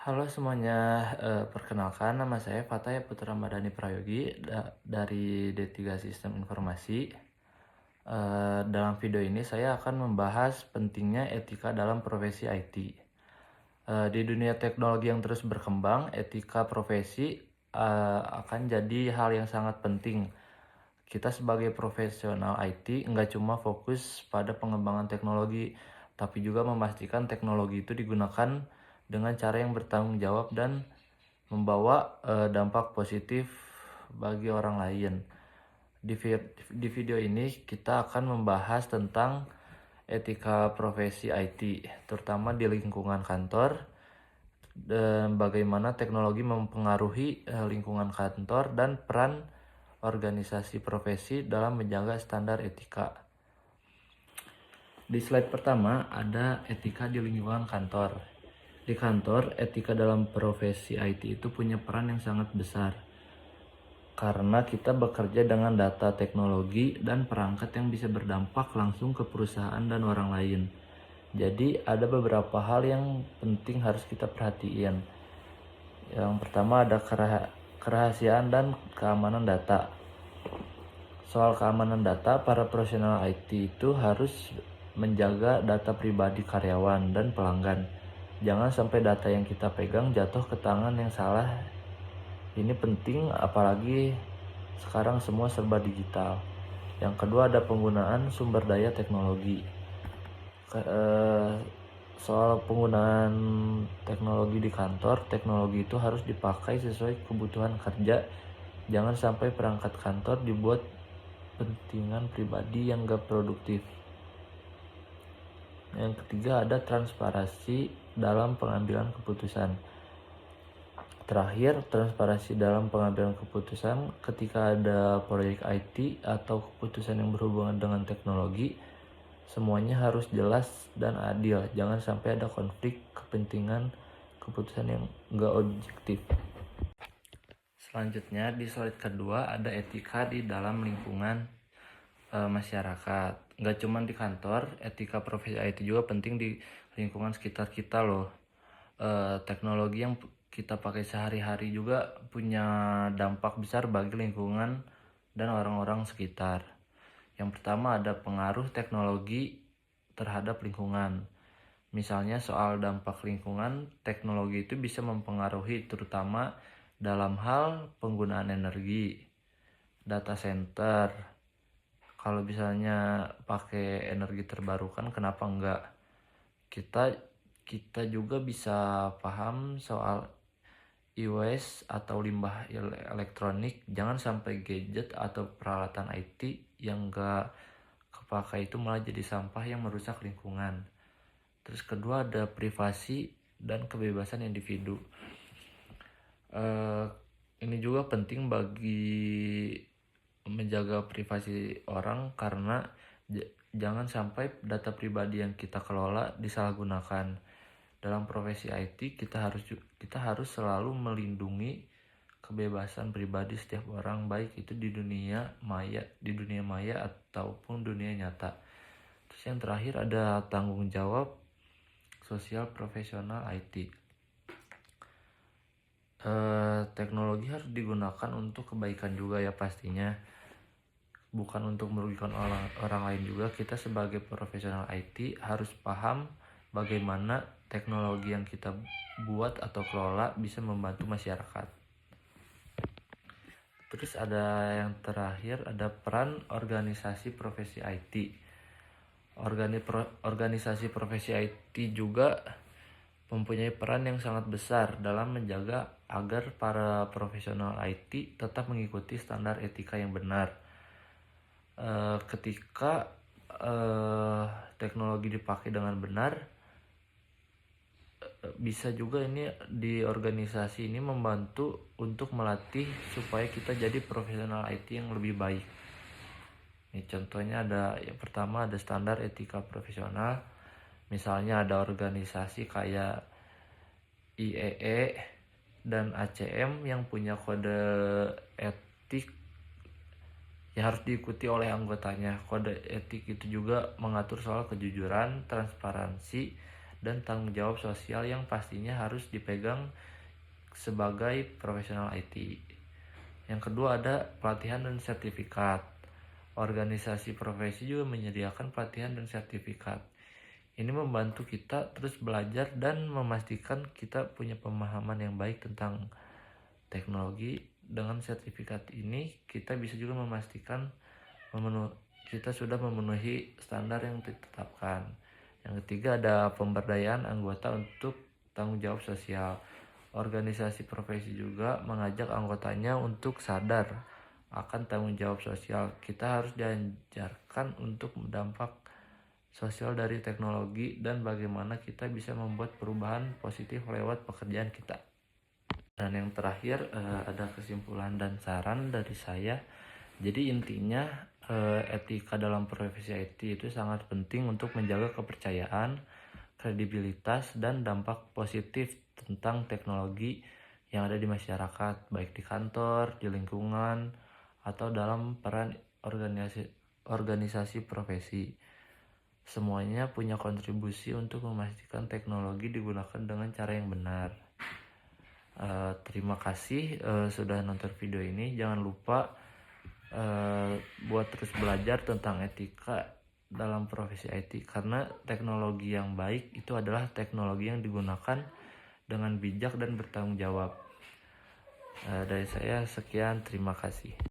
Halo semuanya, perkenalkan nama saya Fatay Putra Madani Prayogi dari D3 Sistem Informasi. Dalam video ini saya akan membahas pentingnya etika dalam profesi IT. Di dunia teknologi yang terus berkembang, etika profesi akan jadi hal yang sangat penting. Kita sebagai profesional IT nggak cuma fokus pada pengembangan teknologi, tapi juga memastikan teknologi itu digunakan dengan cara yang bertanggung jawab dan membawa dampak positif bagi orang lain. Di video ini kita akan membahas tentang etika profesi IT, terutama di lingkungan kantor, dan bagaimana teknologi mempengaruhi lingkungan kantor dan peran organisasi profesi dalam menjaga standar etika. Di slide pertama ada etika di lingkungan kantor. Di kantor, etika dalam profesi IT itu punya peran yang sangat besar. Karena kita bekerja dengan data teknologi dan perangkat yang bisa berdampak langsung ke perusahaan dan orang lain. Jadi ada beberapa hal yang penting harus kita perhatiin. Yang pertama ada kerahasiaan dan keamanan data. Soal keamanan data, para profesional IT itu harus menjaga data pribadi karyawan dan pelanggan. Jangan sampai data yang kita pegang jatuh ke tangan yang salah. Ini penting apalagi sekarang semua serba digital. Yang kedua ada penggunaan sumber daya teknologi. Soal penggunaan teknologi di kantor, teknologi itu harus dipakai sesuai kebutuhan kerja. Jangan sampai perangkat kantor dibuat kepentingan pribadi yang gak produktif. Yang ketiga ada transparansi dalam pengambilan keputusan. Terakhir, transparansi dalam pengambilan keputusan ketika ada proyek IT atau keputusan yang berhubungan dengan teknologi, semuanya harus jelas dan adil. Jangan sampai ada konflik kepentingan keputusan yang gak objektif. Selanjutnya di slide kedua ada etika di dalam lingkungan masyarakat. Nggak cuma di kantor, etika profesi IT juga penting di lingkungan sekitar kita loh. Teknologi yang kita pakai sehari-hari juga punya dampak besar bagi lingkungan dan orang-orang sekitar. Yang pertama ada pengaruh teknologi terhadap lingkungan. Misalnya soal dampak lingkungan, teknologi itu bisa mempengaruhi terutama dalam hal penggunaan energi, data center. Kalau misalnya pakai energi terbarukan, kenapa enggak? Kita juga bisa paham soal e-waste atau limbah elektronik. Jangan sampai gadget atau peralatan IT yang enggak kepakai itu malah jadi sampah yang merusak lingkungan. Terus kedua ada privasi dan kebebasan individu. Ini juga penting bagi menjaga privasi orang karena jangan sampai data pribadi yang kita kelola disalahgunakan. Dalam profesi IT kita harus selalu melindungi kebebasan pribadi setiap orang, baik itu di dunia maya ataupun dunia nyata. Terus yang terakhir ada tanggung jawab sosial profesional IT. Teknologi harus digunakan untuk kebaikan juga ya pastinya, bukan untuk merugikan orang lain juga. Kita sebagai profesional IT harus paham bagaimana teknologi yang kita buat atau kelola bisa membantu masyarakat. Terus ada yang terakhir ada peran organisasi profesi IT. Organisasi profesi IT juga mempunyai peran yang sangat besar dalam menjaga agar para profesional IT tetap mengikuti standar etika yang benar. Ketika teknologi dipakai dengan benar, bisa juga ini di organisasi ini membantu untuk melatih supaya kita jadi profesional IT yang lebih baik. Ini contohnya ada yang pertama ada standar etika profesional. Misalnya ada organisasi kayak IEE dan ACM yang punya kode etik yang harus diikuti oleh anggotanya. Kode etik itu juga mengatur soal kejujuran, transparansi, dan tanggung jawab sosial yang pastinya harus dipegang sebagai profesional IT. Yang kedua ada pelatihan dan sertifikat. Organisasi profesi juga menyediakan pelatihan dan sertifikat. Ini membantu kita terus belajar dan memastikan kita punya pemahaman yang baik tentang teknologi. Dengan sertifikat ini kita bisa juga memastikan kita sudah memenuhi standar yang ditetapkan. Yang ketiga ada pemberdayaan anggota untuk tanggung jawab sosial. Organisasi profesi juga mengajak anggotanya untuk sadar akan tanggung jawab sosial. Kita harus diajarkan untuk dampak sosial dari teknologi dan bagaimana kita bisa membuat perubahan positif lewat pekerjaan kita. Dan yang terakhir ada kesimpulan dan saran dari saya. Jadi intinya etika dalam profesi IT itu sangat penting untuk menjaga kepercayaan, kredibilitas, dan dampak positif tentang teknologi yang ada di masyarakat, baik di kantor, di lingkungan, atau dalam peran organisasi profesi. Semuanya punya kontribusi untuk memastikan teknologi digunakan dengan cara yang benar. Terima kasih sudah nonton video ini. Jangan lupa buat terus belajar tentang etika dalam profesi IT, karena teknologi yang baik itu adalah teknologi yang digunakan dengan bijak dan bertanggung jawab. Dari saya sekian, terima kasih.